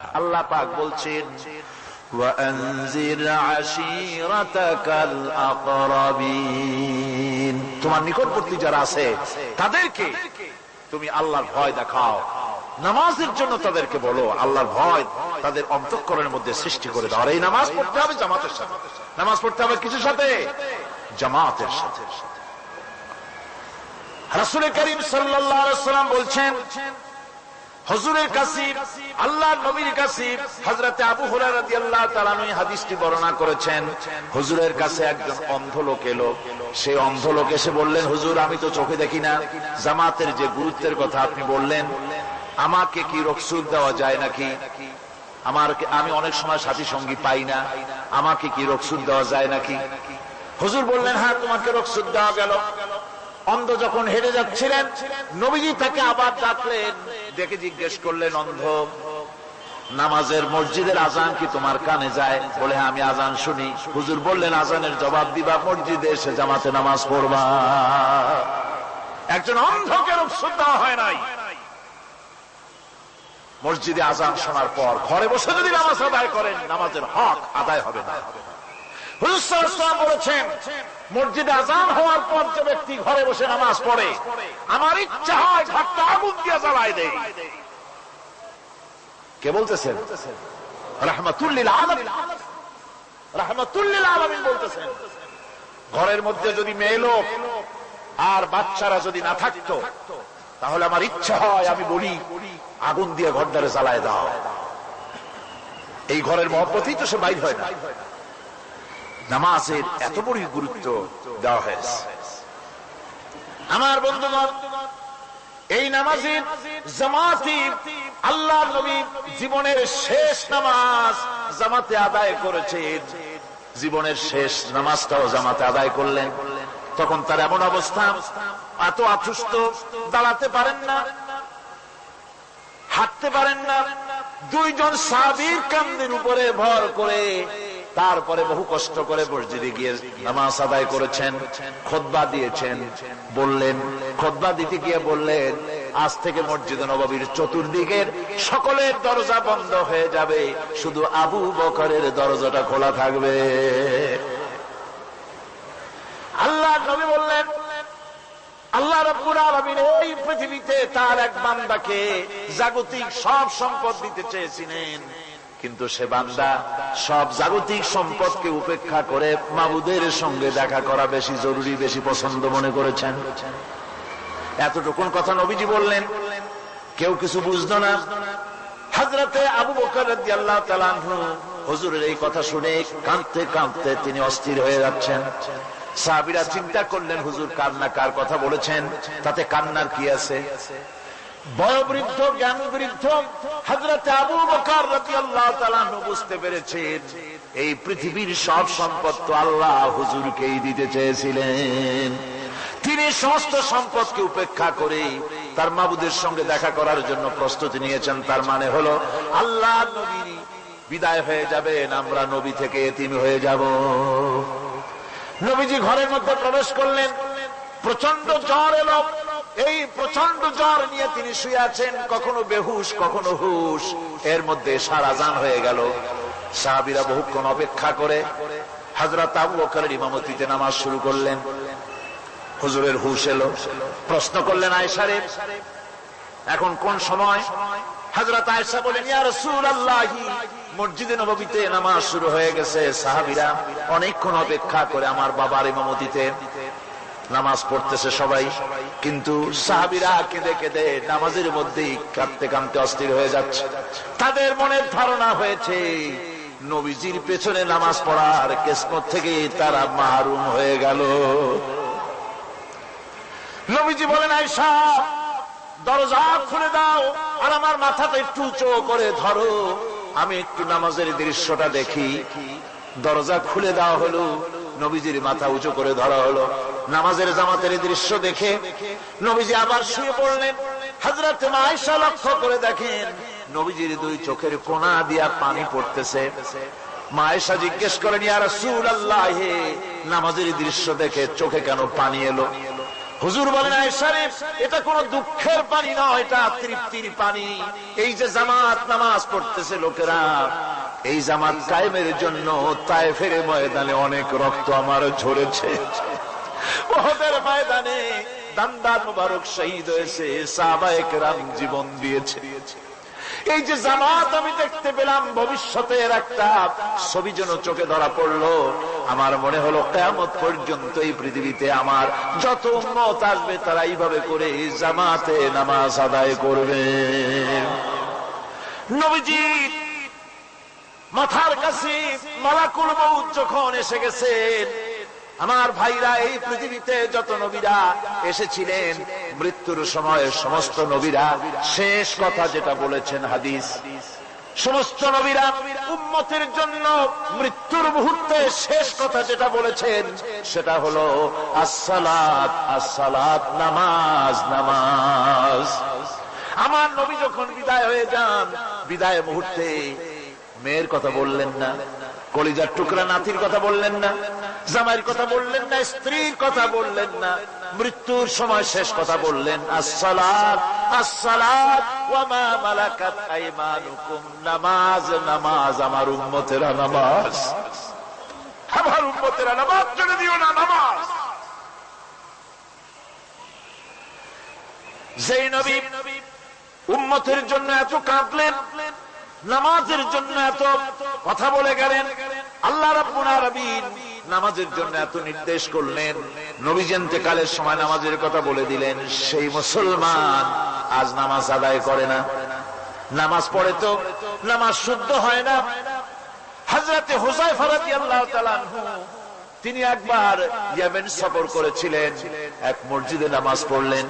আল্লাহ পাক বলছেন ওয়ানজির আশীরাতাকাল আকরাবিন, তোমার নিকটবর্তী যারা আছে তাদেরকে তুমি আল্লাহর ভয় দেখাও। নামাজের জন্য তাদেরকে বলো আল্লাহর ভয় তাদের অন্তঃকরণের মধ্যে সৃষ্টি করে দাও। আর এই নামাজ পড়তে হবে জামাতের সাথে, নামাজ পড়তে হবে কিছুর সাথে, জামাতের সাথে। রাসূল করিম সাল্লাল্লাহু আলাইহি ওয়াসাল্লাম বলছেন, হুজুরের কাছে আল্লাহর নবীর কাছে হযরতে আবু হুরায়রা রাদিয়াল্লাহু তাআলা আনহু হাদিসটি বর্ণনা করেছেন। হুজুরের কাছে একজন অন্ধ লোক এলো। সেই অন্ধ লোক এসে বললেন, হুজুর আমি তো চোখে দেখি না, জামাতের যে গুরুত্বের কথা আপনি বললেন, আমাকে কি রুখসত দেওয়া যায় নাকি? আমি অনেক সময় সাথী সঙ্গী পাই না, আমাকে কি রুখসত দেওয়া যায় নাকি? হুজুর বললেন, হ্যাঁ তোমাকে রুখসত দেওয়া গেল। অন্ধ যখন হেঁটে যাচ্ছিলেন, নবীজি তাকে আবার ডাকলেন, ডেকে জিজ্ঞেস করলেন, অন্ধ নামাজের মসজিদের আজান কি তোমার কানে যায়? বলে, হ্যাঁ আমি আজান শুনি। হুজুর বললেন, আজানের জবাব দিবা, মসজিদে এসে জামাতে নামাজ পড়বা। একজন অন্ধকে রুখসত দেওয়া হয় নাই। মসজিদে আজান শোনার পর ঘরে বসে যদি নামাজ আদায় করেন, নামাজের হক আদায় হবে না। হুজুর সাল্লাল্লাহু আলাইহি ওয়াসাল্লাম বলেছেন, মসজিদে আজান হওয়ার পর যে ব্যক্তি ঘরে বসে নামাজ পড়ে, আমার ইচ্ছা হয় ঘরটা আগুন দিয়ে জ্বালায় দেই। কে বলতেছেন? রাহমাতুল লিল আলামিন, রাহমাতুল লিল আলামিন বলতেছেন। ঘরের মধ্যে যদি মেয়ে লোক আর বাচ্চারা যদি না থাকতো, তাহলে আমার ইচ্ছা হয় আমি বলি আগুন দিয়ে ঘরটারে জ্বালায় দাও। এই ঘরের মহব্বতেই তো সে বাইর হয় না। নামাজের এত বড় গুরুত্ব দেওয়া হয়েছে। আমার বন্ধুগণ, এই নামাজের জামাতি আল্লাহর নবী জীবনের শেষ নামাজ জামাতে আদায় করেছেন। জীবনের শেষ নামাজটাও জামাতে আদায় করলেন। তখন তার এমন অবস্থা, এত অসুস্থ, দাঁড়াতে পারেন না, হাঁটতে পারেন না। দুইজন সাহাবীর কাঁধের উপরে ভর করে তারপরে বহু কষ্ট করে মসজিদে গিয়ে নামাজ আদায় করেছেন। খুতবা দিয়েছেন। বললেন, খুতবা দিতে গিয়ে বললেন, আজ থেকে মসজিদ নববীর চতুর্দিকের সকলের দরজা বন্ধ হয়ে যাবে, শুধু আবু বকরের দরজাটা খোলা থাকবে। আল্লাহর নবী বললেন, আল্লাহ রাব্বুল আলামিন এই পৃথিবীতে তার এক বান্দাকে জাগতিক সব সম্পদ দিতে চেয়েছিলেন, কিন্তু সে বান্দা সব জাগতিক সম্পদকে উপেক্ষা করে মাবুদের সঙ্গে দেখা করা বেশি জরুরি, বেশি পছন্দ মনে করেছেন। এতটুকুন কথা নবীজি বললেন, কেউ কিছু বুঝলো না। হযরতে আবু বকর রাদিয়াল্লাহু তাআলা আনহু হুজুরের এই কথা শুনে কাঁদতে কাঁদতে তিনি অস্থির হয়ে যাচ্ছেন। সাহাবীরা চিন্তা করলেন, হুজুর কান্না কার কথা বলেছেন, তাতে কান্নার কি আছে? বয়োবৃদ্ধ, জ্ঞানবৃদ্ধ হযরতে আবু বকর রাদিয়াল্লাহু তাআলা আনহু বুঝতে পেরেছেন, এই পৃথিবীর সব সম্পদ তো আল্লাহ হুজুরকেই দিতে চেয়েছিলেন। তিনি সমস্ত সম্পদকে উপেক্ষা করে তার মাবুদের সঙ্গে দেখা করার জন্য প্রস্তুতি নিয়েছেন। তার মানে হলো আল্লাহ নবী বিদায় হয়ে যাবেন, আমরা নবী থেকে এতিম হয়ে যাব। নবীজি ঘরের মধ্যে প্রবেশ করলেন। প্রচন্ড জ্বর এলো। এই প্রচন্ড জ্বর নিয়ে তিনি শুয়ে আছেন, কখনো বেহুশ কখনো হুশ। এর মধ্যে সারা আজান হয়ে গেল। সাহাবীরা বহুক্ষণ অপেক্ষা করে হযরত আবু বকরের ইমামতিতে নামাজ শুরু করলেন। হুজুরের হুশ এলো। প্রশ্ন করলেন, আয়েশা রে, এখন কোন সময়? হযরত আয়েশা বলেন, ইয়া রাসূলুল্লাহ, মসজিদে নববীতে নামাজ শুরু হয়ে গেছে। সাহাবীরা অনেকক্ষণ অপেক্ষা করে আমার বাবার ইমামতিতে নামাজ পড়তেছে সবাই, কিন্তু সাহাবীরা কেঁদে কেঁদে নামাজের মধ্যেই কাঁদতে কাঁদতে অস্থির হয়ে যাচ্ছে। তাদের মনের ধারণা হয়েছে নবীজির পেছনে নামাজ পড়ার কিসমত থেকে তারা মাহরুম হয়ে গেল। নবীজি বলেন, আয়েশা দরজা খুলে দাও আর আমার মাথাটা একটু উঁচু করে ধরো, আমি একটু নামাজের দৃশ্যটা দেখি। দরজা খুলে দেওয়া হলো, নবীজির মাথা উঁচু করে ধরা হলো। নামাজের জামাতের দৃশ্য দেখে নবীজি আবার শুয়ে পড়লেন। হযরত আয়েশা লক্ষ্য করে দেখেন নবীজির দুই চোখের কোণা দিয়া পানি পড়তেছে। মা আয়েশা জিজ্ঞেস করেন, ইয়া রাসূলুল্লাহ, নামাজের দৃশ্য দেখে চোখে কেন পানি এলো? হুজুর বলেন আয়েশা রে, এটা কোনো দুঃখের পানি নয়, এটা তৃপ্তির পানি। এই যে জামাত নামাজ পড়তেছে লোকেরা, এই জামাত কায়েমের জন্য তায়েফের ময়দানে অনেক রক্ত আমার ঝরেছে, উহুদের ময়দানে দান্দার মুবারক শহীদ হয়েছে, সাহাবায়ে কেরাম জীবন দিয়েছে। এই যে জামাত আমি দেখতে পেলাম, ভবিষ্যতের একটা ছবি যেন চোখে ধরা পড়লো। আমার মনে হলো কিয়ামত পর্যন্ত এই পৃথিবীতে আমার যত উম্মত আসবে তারা এইভাবে করে জামাতে নামাজ আদায় করবে। নবীজি মাথার কাছে মালাকুল মউত যখন এসে গেছেন, আমার ভাইরা, এই পৃথিবীতে যত নবীরা এসেছিলেন, মৃত্যুর সময় সমস্ত নবীরা শেষ কথা যেটা বলেছেন, হাদিস, সমস্ত নবীরা উম্মতের জন্য মৃত্যুর মুহূর্তে শেষ কথা যেটা বলেছেন সেটা হলো আসসালাত, আসসালাত, নামাজ, নামাজ। আমার নবী যখন বিদায় হয়ে যান, বিদায় মুহূর্তে মেয়ের কথা বললেন না, কলিজার টুকরা নাতির কথা বললেন না, জামাইয়ের কথা বললেন না, স্ত্রীর কথা বললেন না, মৃত্যুর সময় শেষ কথা বললেন আসসালাত, আসসালাত ওয়া মা মালাকাত আইমানুকুম, নামাজ, নামাজ, আমার উম্মতেরা নামাজ, আমার উম্মতেরা নামাজ ছেড়ে দিও না, নামাজ। যেই নবী উম্মতের জন্য এত কাঁদলেন, নামাজের জন্য এত কথা বলে গেলেন, আল্লাহ রাব্বুল আলামিন নামাজের জন্য এত নির্দেশ করলেন, নবীজি ইন্তেকালের সময় নামাজের কথা বলে দিলেন, সেই মুসলমান আজ নামাজ আদায় করে না, নামাজ পড়ে তো নামাজ শুদ্ধ হয় না। হযরতে হুযায়ফা রাদিয়াল্লাহু তাআলা আনহু, তিনি একবার ইয়েমেন সফর করেছিলেন, এক মসজিদে নামাজ পড়লেন,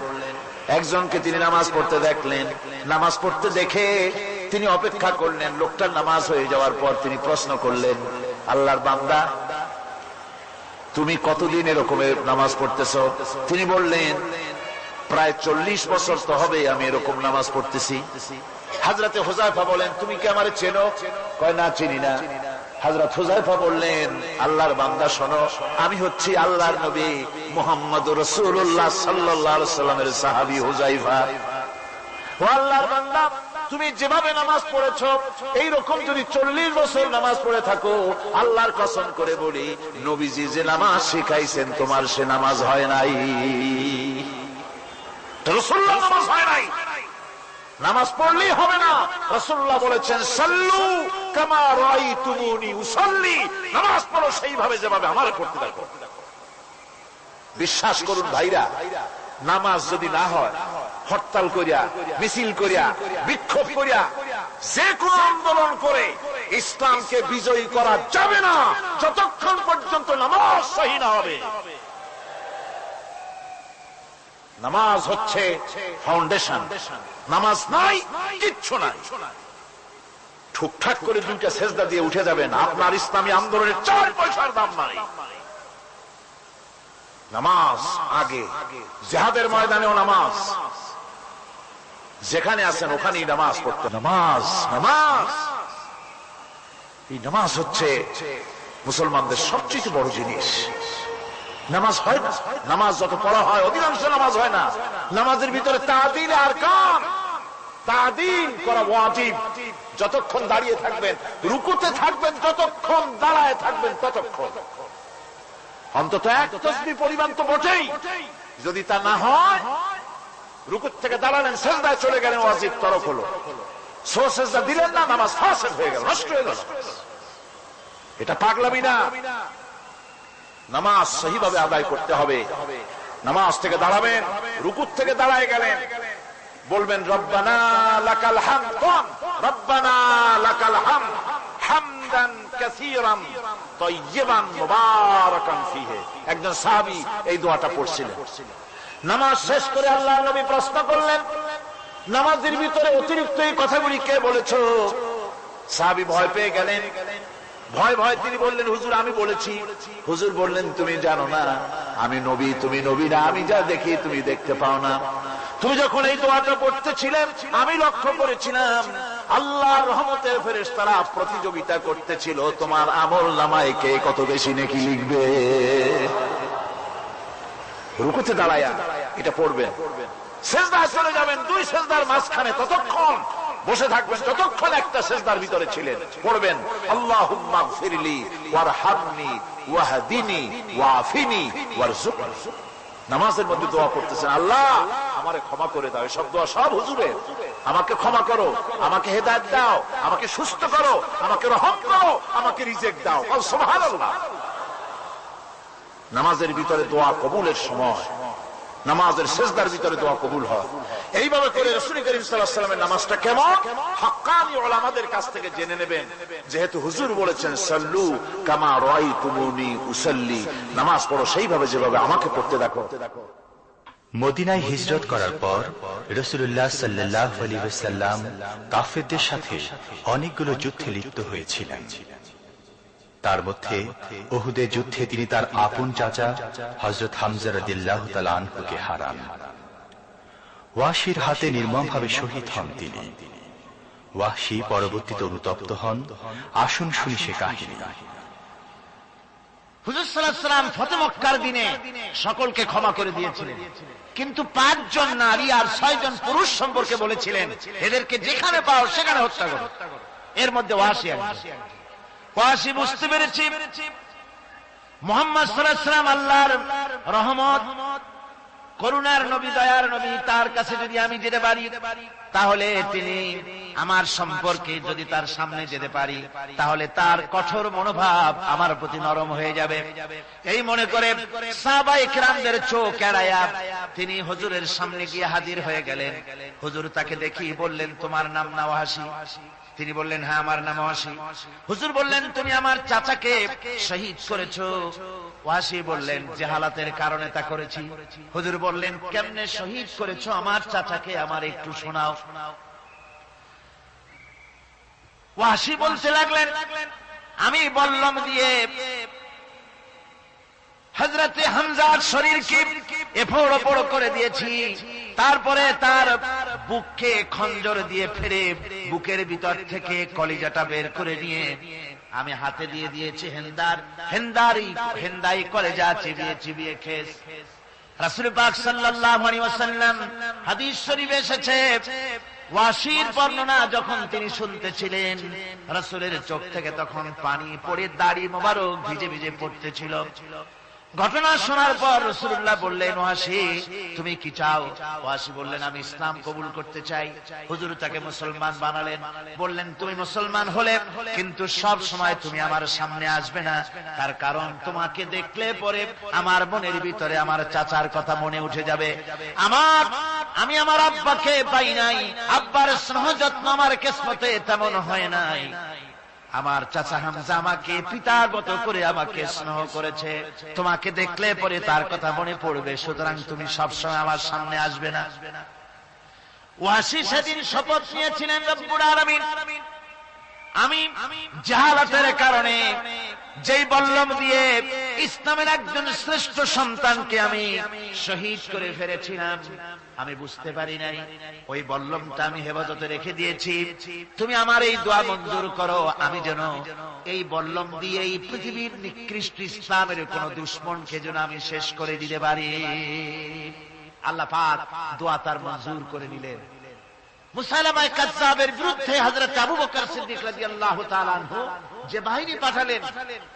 একজনকে তিনি নামাজ পড়তে দেখলেন, নামাজ পড়তে দেখে তিনি অপেক্ষা করলেন, লোকটার নামাজ হয়ে যাওয়ার পর তিনি প্রশ্ন করলেন, আল্লাহর বান্দা, তুমি কতদিন এরকমের নামাজ পড়তেছো? তিনি বললেন, প্রায় 40 বছর তো হবে আমি এরকম নামাজ পড়তেছি। হযরতে হুযায়ফা বলেন, তুমি কি আমারে চেনো? কয়, না, চিনি না। হযরত হুযায়ফা বললেন, আল্লাহর বান্দা শোনো, আমি হচ্ছি আল্লাহর নবী মুহাম্মদুর রাসূলুল্লাহ সাল্লাল্লাহু আলাইহি ওয়াসাল্লামের সাহাবী হুযায়ফা। ও আল্লাহর বান্দা, তুমি যেভাবে নামাজ পড়েছো এইরকম যদি 40 বছর নামাজ পড়ে থাকো, আল্লাহর কসম করে বলি, নবীজি যে নামাজ শিখাইছেন তোমার সে নামাজ হয় নাই, রাসূলুল্লাহ নামাজ হয় নাই, নামাজ পড়লেই হবে না। রাসূলুল্লাহ বলেছেন, সাল্লু কামা রাআইতুমুনি উসাল্লি, নামাজ পড়ো সেইভাবে যেভাবে আমারে পড়তে দেখো। বিশ্বাস করুন ভাইরা, নামাজ যদি না হয়, হরতাল করিয়া, মিছিল করিয়া, বিক্ষোভ করিয়া, যে কোন আন্দোলন করে ইসলামকে বিজয়ী করা যাবে না যতক্ষণ পর্যন্ত নামাজ সহি না হবে। নামাজ হচ্ছে ফাউন্ডেশন, নামাজ নাই কিচ্ছু নাই। ঠুকঠাক করে দুইটা সেজদা দিয়ে উঠে যাবেন, আপনার ইসলামী আন্দোলনের 4 পয়সার দাম নাই। নামাজ আগে, জিহাদের ময়দানেও নামাজ, যেখানে আছেন ওখানেই নামাজ পড়তে। নামাজ, নামাজ, এই নামাজ হচ্ছে মুসলমানদের সবচেয়ে বড় জিনিস। নামাজ হয় না, নামাজ যত পড়া হয় অধিকাংশ নামাজ হয় না। নামাজের ভিতরে তা'দিল আরকান, তা'দিল করা ওয়াজিব। যতক্ষণ দাঁড়িয়ে থাকবেন, রুকুতে থাকবেন, যতক্ষণ দাঁড়ায় থাকবেন ততক্ষণ অন্তত এক তাসবিহ পরিমাণ তো বটেই। যদি তা না হয়, রুকুত থেকে দাঁড়ালেন, সেজদায় চলে গেলেন, ওয়াজিব তরক হলো, সো সেজদা দিলেন না, নামাজ ফাসিদ হয়ে গেল, নষ্ট হয়ে গেল। এটা পাগলামি না, নামাজ সহিভাবে আদায় করতে হবে। নামাজ থেকে দাঁড়াবেন, রুকুত থেকে দাঁড়ায় গেলেন, বলবেন রব্বানা লাকাল হামদ, রব্বানা লাকাল হামদ হামদান কাসীরান তাইয়্যিবান মুবারাকান ফীহি। একজন সাহাবী এই দোয়াটা পড়ছিলেন। নামাজ শেষ করে আল্লাহর নবী প্রশ্ন করলেন, নামাজের ভিতরে অতিরিক্ত এই কথাগুলি কে বলেছো? সাহাবী ভয় পেয়ে গেলেন, ভয় ভয় তিনি বললেন, হুজুর আমি বলেছি। হুজুর বললেন, তুমি জানো না আমি নবী, তুমি নবী না, আমি যা দেখি তুমি দেখতে পাও না। তুমি যখন এই দোয়াটা পড়তেছিলে আমি লক্ষ্য করেছিলাম আল্লাহর রহমতের ফেরেশতারা প্রতিযোগিতা করতেছিল তোমার আমলনামায় কে কত বেশি নেকি লিখবে। রুকুতে দাঁড়ায়া এটা পড়বেন। সেজদায় চলে যাবেন, দুই সেজদার মাঝখানে ততক্ষণ বসে থাকবেন যতক্ষণ একটা সেজদার ভিতরে ছিলেন। পড়বেন আল্লাহুম্মা গফিরলি ওয়ারহামনি ওয়াহদিনি ওয়াআফিনি ওয়ারযুকনি। নামাজের মধ্যে দোয়া করতেছেন, আল্লাহ আমারে ক্ষমা করে দাও। এসব দোয়া সব হুজুরের। আমাকে ক্ষমা করো, আমাকে হেদায়েত দাও, আমাকে সুস্থ করো, আমাকে রহম করো, আমাকে রিজিক দাও। সুবহানাল্লাহ। নামাজের ভিতরে দোয়া কবুলের সময়, নামাজের সেজদার ভিতরে দোয়া কবুল হয়। এইভাবে করে রাসূল করিম সাল্লাল্লাহু আলাইহি ওয়াসাল্লামের নামাজটা কেমন হাক্কানি উলামাদের কাছ থেকে জেনে নেবেন। যেহেতু হুজুর বলেছেন সাল্লু কামা রাআইতুমুনি উসাল্লি, নামাজ পড়ো সেইভাবে যেভাবে আমাকে পড়তে দেখো। মদিনায় হিজরত করার পর রাসূলুল্লাহ সাল্লাল্লাহু আলাইহি ওয়াসাল্লাম কাফেরদের সাথে অনেকগুলো যুদ্ধে লিপ্ত হয়েছিলেন। তার মধ্যে উহুদের যুদ্ধে তিনি তার আপন চাচা হযরত হামজা রাদিয়াল্লাহু তাআলা আনহুকে হারান। ওয়াহশীর হাতে নির্মমভাবে শহীদ হন তিনি। ওয়াহশী পরবর্তীতে অনুতপ্ত হন। আসুন শুনি সে কাহিনী। হুজুর সাল্লাল্লাহু আলাইহি ওয়াসাল্লাম ফতহ মক্কার দিনে সকলকে ক্ষমা করে দিয়েছিলেন, কিন্তু 5 জন নারী আর 6 জন পুরুষ সম্পর্কে বলেছিলেন এদেরকে যেখানে পাও সেখানে হত্যা করো। এর মধ্যে ওয়াহশী একজন। ওয়াহশী বুঝতে পেরেছি মুহাম্মদ সাল্লাল্লাহু আলাইহি ওয়াসাল্লাম আল্লাহর রহমত, করুণার নবী, দয়ার নবী, তার কাছে যদি আমি যেতে পারি তাহলে তিনি আমার সম্পর্কে যদি তার সামনে যেতে পারি তাহলে তার কঠোর মনোভাব আমার প্রতি নরম হয়ে যাবে। এই মনে করে সাহাবায়ে কেরামদের চোখ এড়ায়া তিনি হুজুরের সামনে গিয়ে হাজির হয়ে গেলেন। হুজুর তাকে দেখি বললেন, তোমার নাম না ওয়াহশী? তিনি বললেন, হ্যাঁ আমার নাম ওয়াহশী। হুজুর বললেন, তুমি আমার চাচাকে শহীদ করেছো? ওয়াহশী বললেন, জাহালাতের কারণে তা করেছি। হুজুর বললেন, কেমনে শহীদ করেছো আমার চাচাকে, আমার একটু শোনাও। ওয়াহশী বলতে লাগলেন, আমি বল্লম দিয়ে হযরতে হামজার শরীরকে এফোড় ওপড় করে দিয়েছি, তারপরে তার বুককে খঞ্জর দিয়ে ফেরে বুকের ভিতর থেকে কলিজাটা বের করে নিয়ে আমি হাতে দিয়ে দিয়েছি হেন্দাই কলেজা চিবিয়ে চিবিয়ে খেস। রাসূল পাক সাল্লাল্লাহু আলাইহি ওয়াসাল্লাম হাদিস শরীফে এসেছে, ওয়াহশীর বর্ণনা যখন তিনি শুনতেছিলেন রাসূলের চোখ থেকে তখন পানি পড়ে দাড়ি মোবারক ভিজে ভিজে পড়তেছিল। ঘটনা শোনার পর রাসূলুল্লাহ বললেন, ওয়াহশী তুমি কি চাও? ওয়াহশী বললেন, আমি ইসলাম কবুল করতে চাই। হুজুর তাকে মুসলমান বানালেন। বললেন, তুমি মুসলমান হলে কিন্তু সব সময় তুমি আমার সামনে আসবে না, তার কারণ তোমাকে দেখলে পরে আমার মনের ভিতরে আমার চাচার কথা মনে উঠে যাবে। আমি আমার আব্বাকে পাই নাই, আব্বার স্নেহ যত্ন আমার কিসমতে তেমন হয় নাই। আমার চাচা হামজা আমাকে পিতার মতো করে আমাকে স্নেহ করেছে, তোমাকে দেখলে পরে তার কথা মনে পড়বে, সুতরাং তুমি সবসময় আমার সামনে আসবে না। ওয়াহশী সেদিন শপথ নিয়েছিলেন, রব্বুল আলামিন আমি জাহালাতের কারণে যেই বল্লম দিয়ে ইসলামের একজন শ্রেষ্ঠ সন্তানকে আমি শহীদ করে ফেলেছিলাম, আমি বুঝতে পারি নাই, ওই বল্লমটা আমি হেফাজতে রেখে দিয়েছি। তুমি আমার এই দোয়া মঞ্জুর করো, আমি যেন এই বল্লম দিয়ে এই পৃথিবীর নিকৃষ্ট ইসলামের কোন দুশমনকে যেন আমি শেষ করে দিতে পারি। আল্লাহ পাক দোয়া তার মঞ্জুর করে নিলেন। মুসাইলামা কাযযাবের বিরুদ্ধে হযরত আবু বকর সিদ্দিক রাদিয়াল্লাহু তাআলা আনহু যে বাহিনী পাঠালেন,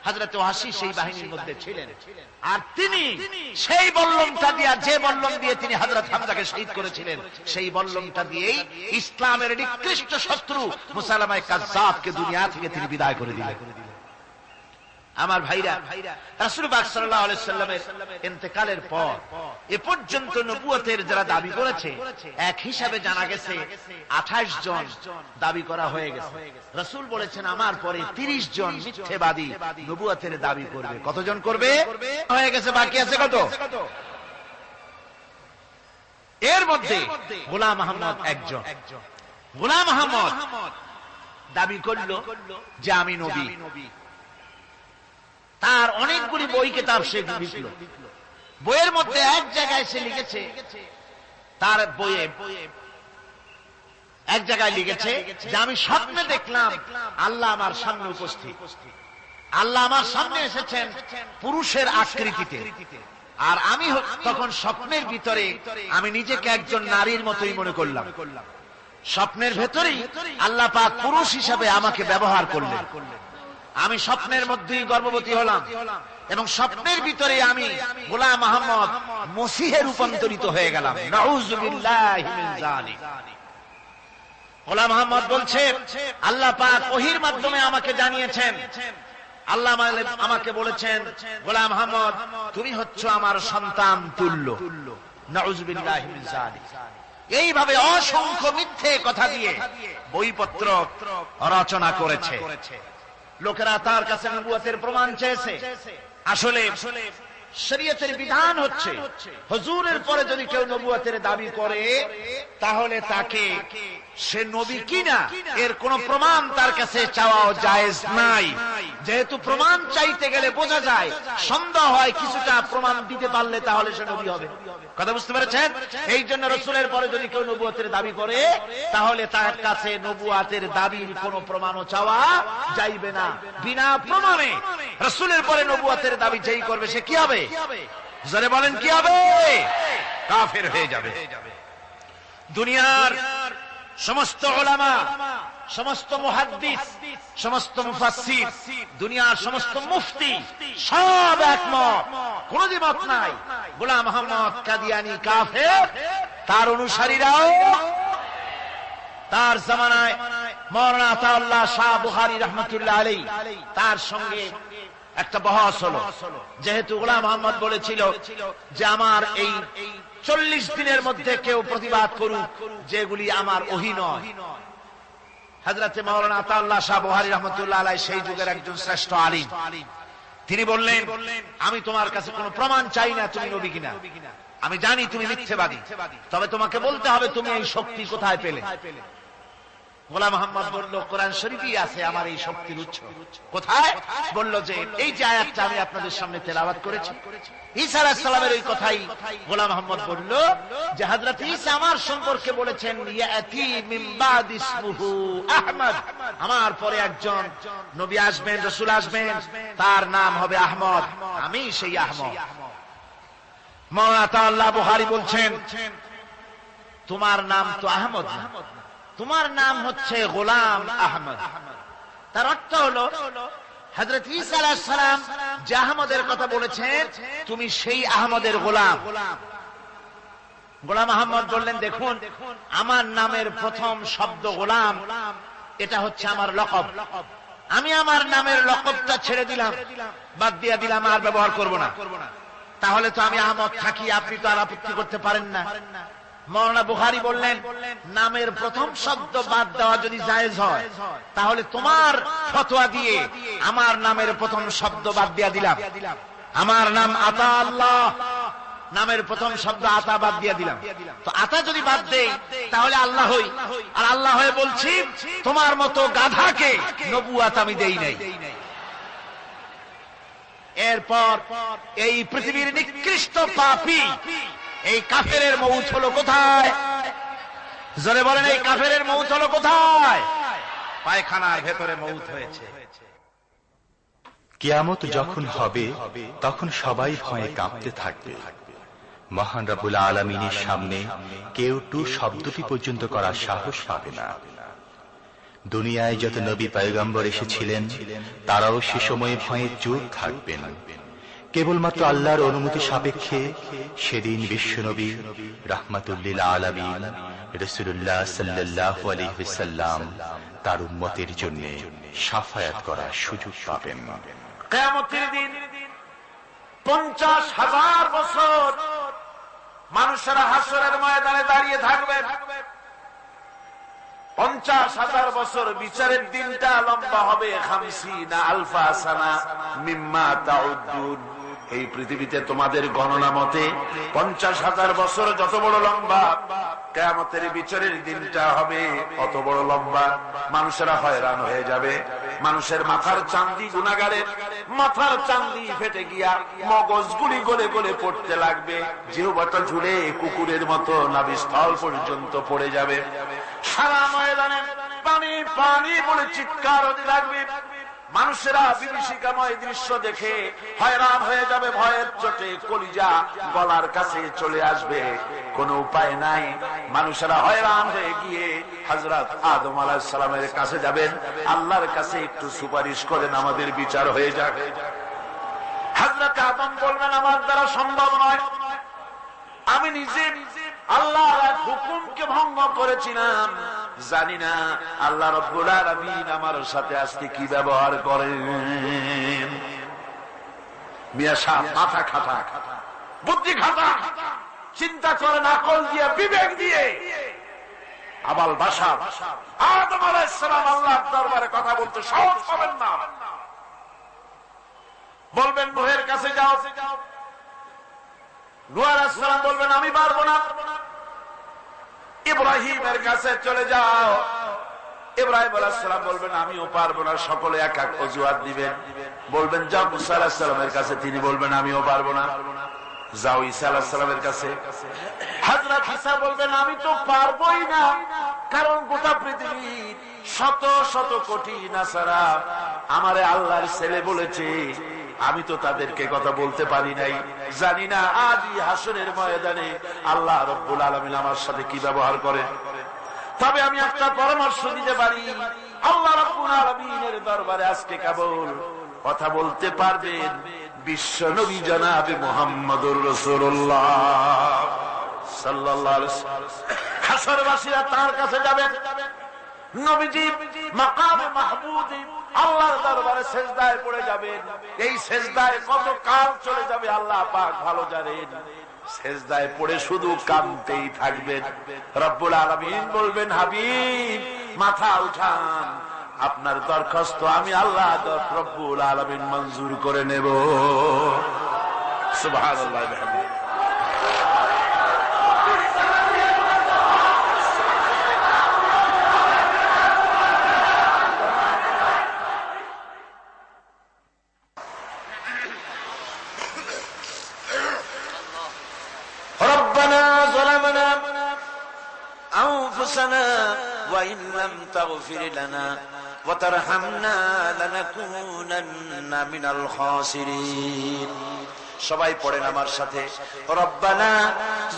হযরত ওয়াহশী সেই বাহিনীর মধ্যে ছিলেন। আর তিনি সেই বল্লমটা দিয়ে, যে বল্লম দিয়ে তিনি হযরত হামজাকে শহীদ করেছিলেন, সেই বল্লমটা দিয়েই ইসলামের নিকৃষ্ট শত্রু মুসাইলামা কাযযাবকে দুনিয়া থেকে তিনি বিদায় করে দিলেন। আমার ভাইরা, রাসূল পাক সাল্লাল্লাহু আলাইহি সাল্লামের ইন্তেকালের পর এ পর্যন্ত নবুয়তের যারা দাবি করেছে এক হিসাবে জানা গেছে 28 জন দাবি করা হয়ে গেছে। রাসূল বলেছেন আমার পরে 30 জন মিথ্যাবাদী নবুয়তের দাবি করবে। কতজন করবে? হয়ে গেছে, বাকি আছে কত? এর মধ্যে গোলাম আহমদ একজন। গোলাম আহমদ দাবি করলো যে আমি নবী। তার অনেকগুলি বই কিতাব সে লিখল। বইয়ের মধ্যে এক জায়গায় সে লিখেছে, তার বইয়ে এক জায়গায় লিখেছে যে আমি স্বপ্নে দেখলাম আল্লাহ আমার সামনে উপস্থিত। আল্লাহ আমার সামনে এসেছেন পুরুষের আকৃতিতে, আর আমি তখন স্বপ্নের ভিতরে আমি নিজেকে একজন নারীর মতোই মনে করলাম। স্বপ্নের ভেতরেই আল্লাহ পাক পুরুষ হিসাবে আমাকে ব্যবহার করলেন। আমি স্বপ্নের মধ্যেই গর্ভবতী হলাম এবং স্বপ্নের ভিতরে আমি গোলাম মোহাম্মদ মসিহে রূপান্তরিত হয়ে গেলাম। নাউযুবিল্লাহি মিন যালিক। গোলাম মোহাম্মদ বলছে আল্লাহ পাক ওহীর মাধ্যমে আমাকে জানিয়েছেন, আল্লাহ আমাকে বলেছেন, গোলাম মোহাম্মদ তুমি হচ্ছ আমার সন্তান তুল্য। নাউযুবিল্লাহি মিন যালিক। এইভাবে অসংখ্য মিথ্যে কথা দিয়ে বইপত্র রচনা করেছে। লোকেরা তার কাছে নবুয়তের প্রমাণ চেয়েছে। আসলে শরীয়তের বিধান হচ্ছে হুজুরের পরে যদি কেউ নবুয়তের দাবি করে তাহলে তাকে সে নবী কিনা এর কোন প্রমাণ তার কাছে চাওয়াও জায়েজ নাই। যেহেতু প্রমাণ চাইতে গেলে বোঝা যায়, সন্দেহ হয় কিছুটা প্রমাণ দিতে পারলে তাহলে সে নবী হবে। কথা বুঝতে পেরেছেন? এই জন্য রাসূলের পরে যদি কেউ নবুয়তের দাবি করে তাহলে তার কাছে নবুয়তের দাবির কোনো প্রমাণও চাওয়া যাইবে না। বিনা প্রমাণে রাসূলের পরে নবুয়তের দাবি যেই করবে সে কি হবে? জোরে বলেন কি হবে? কাফের হয়ে যাবে। দুনিয়ার সমস্ত উলামা, সমস্ত মুহাদ্দিস, সমস্ত মুফাসসির, দুনিয়ার সমস্ত মুফতি সব একমত, কোনো দ্বিমত নাই, গোলাম মোহাম্মদ কাদিয়ানী কাফের। তার অনুসারীরাও তার জামানায় মাওলানা আতাউল্লাহ শাহ বুখারী রাহমাতুল্লাহ আলাইহি তার সঙ্গে একটা বহস হলো। যেহেতু গোলাম মোহাম্মদ বলেছিল যে আমার এই 40 দিনের মধ্যে কেউ প্রতিবাদ করুক যেগুলি আমার ওহী নয়। হযরতে মাওলানা আতাউল্লাহ শাহ বুখারী রাহমাতুল্লাহ আলাইহি সেই যুগের একজন শ্রেষ্ঠ আলিম, তিনি বললেন আমি তোমার কাছে কোনো প্রমাণ চাই না তুমি নবী কিনা। আমি জানি তুমি মিথ্যাবাদী, তবে তোমাকে বলতে হবে তুমি এই শক্তি কোথায় পেলে। গোলাম মোহাম্মদ বলল কোরআন শরীফই আছে আমার এই শক্তির উৎস। কোথায়? বলল যে এই যে আয়াতটা আমি আপনাদের সামনে তেলাওয়াত করেছি, ঈসা আলাইহিস সালামের ওই কথাই গোলাম মোহাম্মদ বলল যে হযরত ঈসা আমার সম্পর্কে বলেছেন ইয়াতি মিন বাদ ইসমুহু আহমদ, আমার পরে একজন নবী আসবেন, রাসূল আসবেন, তার নাম হবে আহমদ, আমি সেই আহমদ। মাওলানা আতাউল্লাহ বুখারী বলছেন তোমার নাম তো আহমদ না, তোমার নাম হচ্ছে গোলাম আহমদ। তার অর্থ হলো হযরত ঈসা আলাইহিস সালাম যে আহমদের কথা বলেছেন তুমি সেই আহমদের গোলাম। গোলাম আহমদ বললেন দেখুন আমার নামের প্রথম শব্দ গোলাম, এটা হচ্ছে আমার লকব। আমি আমার নামের লকবটা ছেড়ে দিলাম, বাদ দিয়ে দিলাম, আর ব্যবহার করব না। তাহলে তো আমি আহমদ থাকি, আপনি তো আর আপত্তি করতে পারেন না। মাওলানা বুখারী বললেন নামের প্রথম শব্দ বাদ দেওয়া যদি জায়েজ হয় তাহলে তোমার ফতোয়া দিয়ে আমার নামের প্রথম শব্দ বাদ দিয়া দিলাম। আমার নাম আতা আল্লাহ, নামের প্রথম শব্দ আতা বাদ দিয়া দিলাম। তো আতা যদি বাদ দেই তাহলে আল্লাহ হই, আর আল্লাহ হয়ে বলছি তোমার মতো গাধাকে নবুয়ত আমি দেই নাই। এরপর এই পৃথিবীর নিকৃষ্ট পাপী এই কাফেরের মউত হলো কোথায়? জোরে বলেন এই কাফেরের মউত হলো কোথায়? পায়খানার ভেতরে মউত হয়েছে। কিয়ামত যখন হবে তখন সবাই ভয়ে কাঁপতে থাকবে। মহান রব্বুল আলামিনের সামনে কেউ টু শব্দটি পর্যন্ত করার সাহস পাবে না। দুনিয়ায় যত নবী পয়গম্বর এসেছিলেন তারাও সে সময়ে ভয়ে চুপ থাকবেন। কেবলমাত্র আল্লাহর অনুমতি সাপেক্ষে সেদিন বিশ্বনবী রাহমাতুল লিল আলামিন রাসূলুল্লাহ সাল্লাল্লাহু আলাইহি ওয়াসাল্লাম তার উম্মতের জন্য শাফায়াত করার সুযোগ পাবেন। কিয়ামতের দিন 50,000 বছর মানুষেরা হাসরের ময়দানে দাঁড়িয়ে থাকবে। 50,000 বছর বিচারের দিনটা লম্বা হবে 50 আলফা সানা মিম্মা তাউদ্দুন। এই পৃথিবীতে তোমাদের গণনা মতে 50,000 বছর যত বড় লম্বা, কিয়ামতের বিচারের দিনটা হবে অত বড় লম্বা। মানুষেরা হয়রান হয়ে যাবে। মানুষের মাথার চান্দি, গুনাহগারের মাথার চান্দি ফেটে গিয়া মগজগুলি গলে গলে পড়তে লাগবে। জিহ্বাটা ঝুলে কুকুরের মতো নাভিস্থল পর্যন্ত পড়ে যাবে। সারা ময়দানে পানি পানি বলে চিৎকার হতে লাগবে। মানুষেরা বিভীষিকাময় দৃশ্য দেখে হয়রান হয়ে যাবে, ভয়ের চোটে কলিজা গলার কাছে চলে আসবে, কোনো উপায় নাই। মানুষেরা হয়রান হয়ে গিয়ে হযরত আদম আলাইহিস সালামের কাছে যাবেন, আল্লাহর কাছে একটু সুপারিশ করেন আমাদের বিচার হয়ে যাক। হযরত আদম বলবেন আমার দ্বারা সম্ভব নয়, আমি নিজে আল্লাহর এক হুকুমকে ভঙ্গ করেছিলাম, জানি না আল্লাহ রাব্বুল আলামিন আমার সাথে আজকে কি ব্যবহার করেন। মিয়া সাহেব মাথা খাটা, বুদ্ধি খাটা, চিন্তা করেন আকল দিয়ে, বিবেক দিয়ে। আবাল বাসার আদম আলাইহিস সালাম আল্লাহর দরবারে কথা বলতে সাহস পাবেন না, বলবেন নূহের কাছে যাও। নূহ আলাইহিস সালাম বলবেন আমি পারবো না। ইব্রাহিমের কাছে চলে যাও। ইব্রাহিম আলাইহিস সালাম বলবেন আমিও পারবো না। সকলে এক এক অজুহাত দিবেন, বলবেন যাও মুসা আলাইহিস সালামের কাছে, তিনি বলবেন আমিও পারবো না। যাও ঈসা আলাইহিস সালামের কাছে। হযরত ঈসা বলবেন আমি তো পারবোই না, কারণ গোটা পৃথিবীর শত শত কোটি নাসারা আমারে আল্লাহর ছেলে বলেছে, আমি তো তাদেরকে কথা বলতে পারি নাই, জানি না আদি হাসরের ময়দানে আল্লাহ রাব্বুল আলামিন আমার সাথে কি ব্যবহার করেন। তবে আমি একটা পরামর্শ দিতে পারি, আল্লাহ রাব্বুল আলামিনের দরবারে আজকে কেবল কথা বলতে পারবেন বিশ্ব নবী জনাবে মুহাম্মদুর রাসূলুল্লাহ সাল্লাল্লাহু আলাইহি ওয়াসাল্লাম। হাসরবাসীরা তার কাছে যাবেন, নবীজি মাকামে মাহমুদে আল্লাহর দরবারে সেজদায় পড়ে যাবেন। এই সেজদায় কত কাল চলে যাবে আল্লাহ পাক ভালো জানেন। সেজদায় পড়ে শুধু কাঁদতেই থাকবেন। রব্বুল আলামিন বলবেন হাবিব মাথা উঠান, আপনার দরখাস্ত আমি আল্লাহ রব্বুল আলামিন মঞ্জুর করে নেব। সুবহানাল্লাহ ওয়া বিহামদিহি। وإن لم تغفر لنا وترحمنا لنكونن من الخاسرين। সবাই পড়েন আমার সাথে, রব্বানা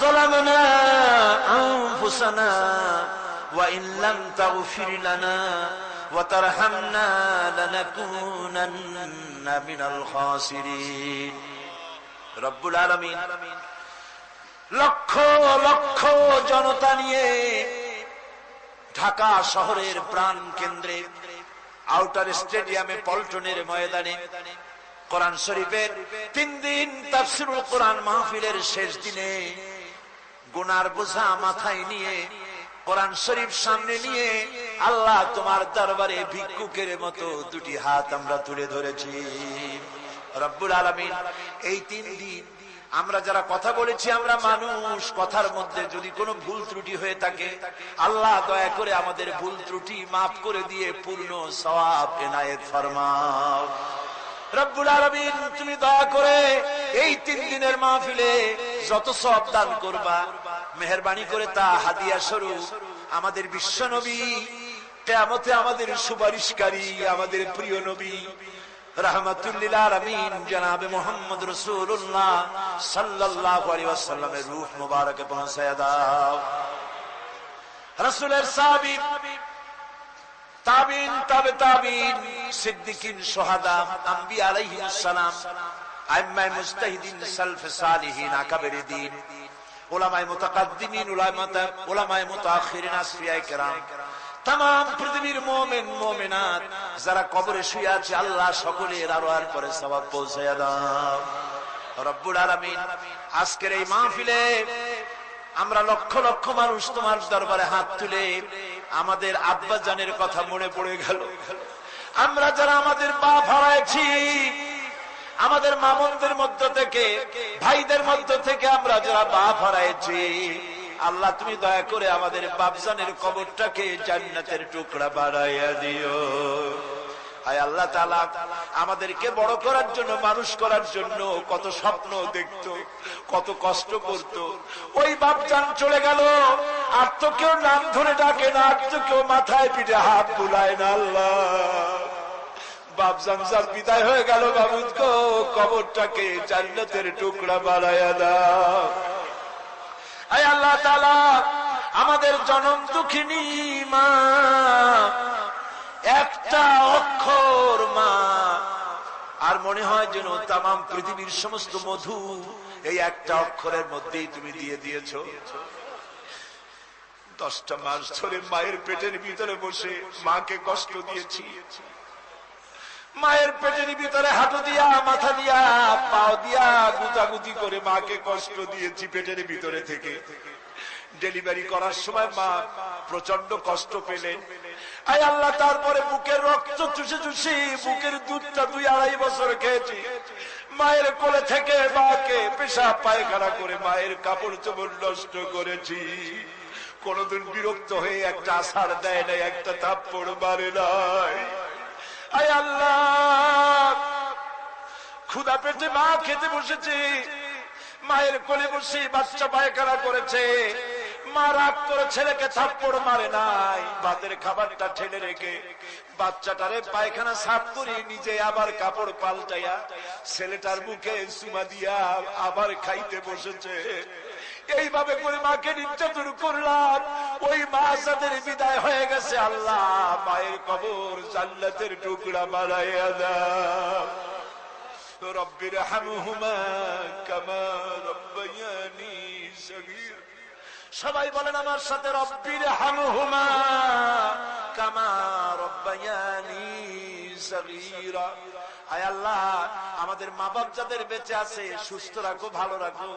যালামনা আনফুসানা ওয়া ইন লাম তাগফির লানা ওয়া তারহামনা লানাকুনান্না মিনাল খাসিরিন। রব্বুল আলামিন লক্ষ লক্ষ জনতা নিয়ে ঢাকা শহরের প্রাণ কেন্দ্রে আউটার স্টেডিয়ামে পল্টনের ময়দানে কোরআন শরীফের 3 দিন তাফসীরুল কোরআন মাহফিলের শেষ দিনে গুনার বোঝা মাথায় নিয়ে কোরআন শরীফ সামনে নিয়ে আল্লাহ তোমার দরবারে ভিক্ষুকের মতো দুটি হাত আমরা তুলে ধরেছি। রব্বুল আলামিন এই 3 দিন আমরা যারা কথা বলেছি, আমরা মানুষ, কথার মধ্যে যদি কোনো ভুল ত্রুটি হয়ে থাকে আল্লাহ দয়া করে আমাদের ভুল ত্রুটি মাফ করে দিয়ে পূর্ণ সওয়াব এনায়েত ফরমাও। রব্বুল আলামিন তুমি দয়া করে এই 3 দিনের মাহফিলে যত সওয়াব দান করবা মেহেরবানি করে তা হাদিয়া স্বরূপ আমাদের বিশ্ব নবী, কিয়ামতে আমাদের সুপারিশকারী, আমাদের প্রিয় নবী রাহমাতুল লিল আলামিন জনাবে মুহাম্মদ রাসূলুল্লাহ সাল্লাল্লাহু আলাইহি ওয়াসাল্লামের রূহ মুবারকে পৌঁছায়া দাও। রাসূলের সাহাবী, তাবিন, তাবে তাবিন, সিদ্দিকিন, শুহাদা, আম্বিয়া আলাইহিস সালাম, আইম্মায়ে মুজতাহিদিন, সালফে সালিহিন, আকাবেরে দ্বীন, উলামায়ে মুতাকাদ্দিমিন, উলামায়ে মুতাআখিরিন, আসফিয়ায়ে কেরাম, तमाम পৃথিবীর মুমিন মুমিনাত যারা কবরে শুয়ে আছে আল্লাহ সকলের আরোহার করে সওয়াব পৌঁছায়া দাও। রব্বুল আলামিন আজকের এই মাহফিলে আমরা লক্ষ লক্ষ মানুষ তোমার দরবারে হাত তুলে আমাদের আব্বা জানের কথা মনে পড়ে গেল। আমরা যারা আমাদের বাপ হারাইছি, আমাদের মামুনদের মধ্য থেকে, ভাইদের মধ্য থেকে আমরা যারা বাপ হারাইছি, আল্লাহ তুমি দয়া করে আমাদের বাপজানের কবরটাকে জান্নাতের টুকরা বানাইয়া দিও। হায় আল্লাহ তাআলা আমাদেরকে বড় করার জন্য, মানুষ করার জন্য কত স্বপ্ন দেখতো, কত কষ্ট করত। ওই বাপজান চলে গেল, আর তো কেউ নাম ধরে ডাকে না, আর তো কেউ মাথায় পিঠে হাত বুলায় না। আল্লাহ বাপজান যার বিদায় হয়ে গেল বাবুজ গো, কবরটাকে জান্নাতের টুকরা বানায়া দাও। আয় আল্লাহ তাআলা, আমাদের জনম দুঃখিনী মা, একটা অক্ষর মা, আর মনে হয় যেন তামাম পৃথিবীর সমস্ত মধু এই একটা অক্ষরের মধ্যেই তুমি দিয়ে দিয়েছো। 10টা মাস ধরে মায়ের পেটের ভিতরে বসে মাকে কষ্ট দিয়েছি। মায়ের পেটের ভিতরে হাঁটু দিয়া, মাথা দিয়া, পাও দিয়া গুতাগুতি করে মাকে কষ্ট দিয়েছি পেটের ভিতরে থেকে। ডেলিভারি করার সময় মা প্রচন্ড কষ্ট পেলেন। আয় আল্লাহ, তারপরে বুকের রক্ত চুষে চুষে বুকের দুধটা 2-2.5 বছর খেয়েছি। মায়ের কোলে থেকে মাকে পেশাব পায়খানা করে মায়ের কাপড় চোপড় নষ্ট করেছি। কোনদিন বিরক্ত হয়ে একটা আছাড় দেয় নাই, একটা থাপ্পড় মারে নাই। আয় আল্লাহ, ক্ষুধা পেটে মা খেতে বসেছে, মায়ের কোলে বসে বাচ্চা পায়খানা করেছে। মা রাগ করে ছেলেকে থাপ্পড় মারে নাই, ভাতের খাবারটা ঠেলে রেখে বাচ্চাটারে পায়খানা সাফ করে নিজে আবার কাপড় পাল্টাইয়া ছেলেটার মুখে চুমা দিয়া আবার খাইতে বসেছে। এইভাবে করে মাকে নির্যাতন করলাম। ওই মা যাদের বিদায় হয়ে গেছে, আল্লাহ মায়ের কবর জান্নাতের টুকরা বানাইয়া দাও। রব্বির হামহুমা কামা রব্বায়ানি সগীর। সবাই বলেন আমার সাথে, রব্বির হামহুমা কামা রব্বায়ানি সগীরা। আয় আল্লাহ, আমাদের মা বাপ যাদের বেঁচে আছে সুস্থ রাখো, ভালো রাখো,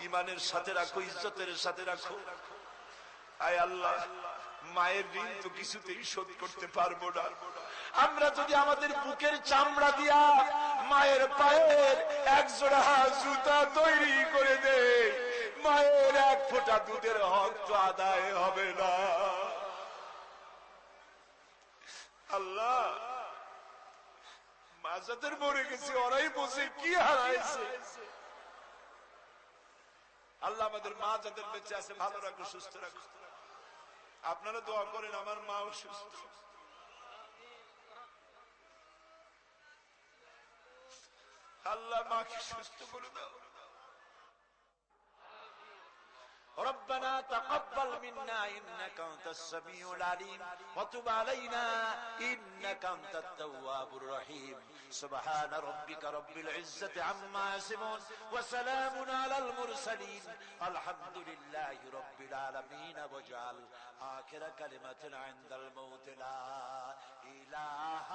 ইমানের সাথে রাখো, ইজ্জতের সাথে রাখো। আয় আল্লাহ, মায়ের ঋণ তো কিছুতেই শোধ করতে পারবো না। আমরা যদি আমাদের বুকের চামড়া দিয়া মায়ের পায়ের 1 জোড়া জুতা তৈরি করে দেই, মায়ের 1 ফোঁটা দুধের হক তো আদায় হবে না। আল্লাহ, মা যাদের মরে গেছে ওরাই বসে কি হারাইছে। আল্লাহ আমাদের মা যাদের বেঁচে আছে ভালো রাখো, সুস্থ রাখো। আপনারা দোয়া করেন আমার মাও সুস্থ। আল্লাহ মাকে সুস্থ করে দাও। ربنا تقبل منا إنك أنت السميع العليم وتب علينا إنك أنت التواب الرحيم سبحان ربك رب العزة عما يصفون وسلام على المرسلين الحمد لله رب العالمين واجعل آخر كلمة عند الموت لا إله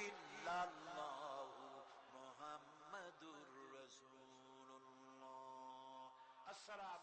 إلا الله محمد رسول الله. السلام